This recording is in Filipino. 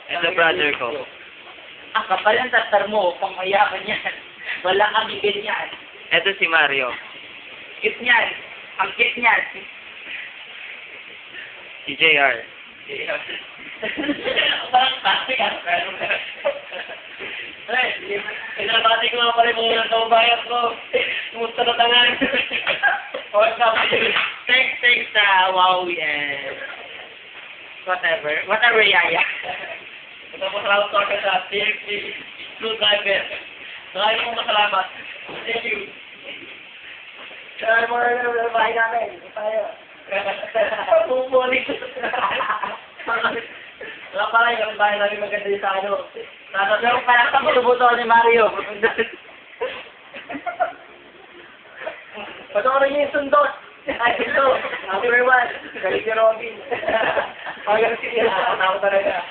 Ito brother ko. Ang kapal ang tatar mo, pangmayaman yan. Wala kang higit yan. Ito si Mario. Higit yan. Ang higit yan. Si JR. Parang kasi ka. Ay, pinabati ko nga pala yung mga kababayan ko. Kumusta na tangan? Thanks sa Huawei and whatever yaya. Masalamat ko sa TFC Blue Driver. Maraming mong masalamat. Thank you. Kaya mga bahay namin. Tayo. Bumulik. Wala pala yung bahay namin maganda yung sa ano. Pero parang sa pulubuto ni Mario. Patuloy niyo yung sundot. Ay, ito. Happy everyone. Galing si Robin. Magaling si Robin. Ako talaga.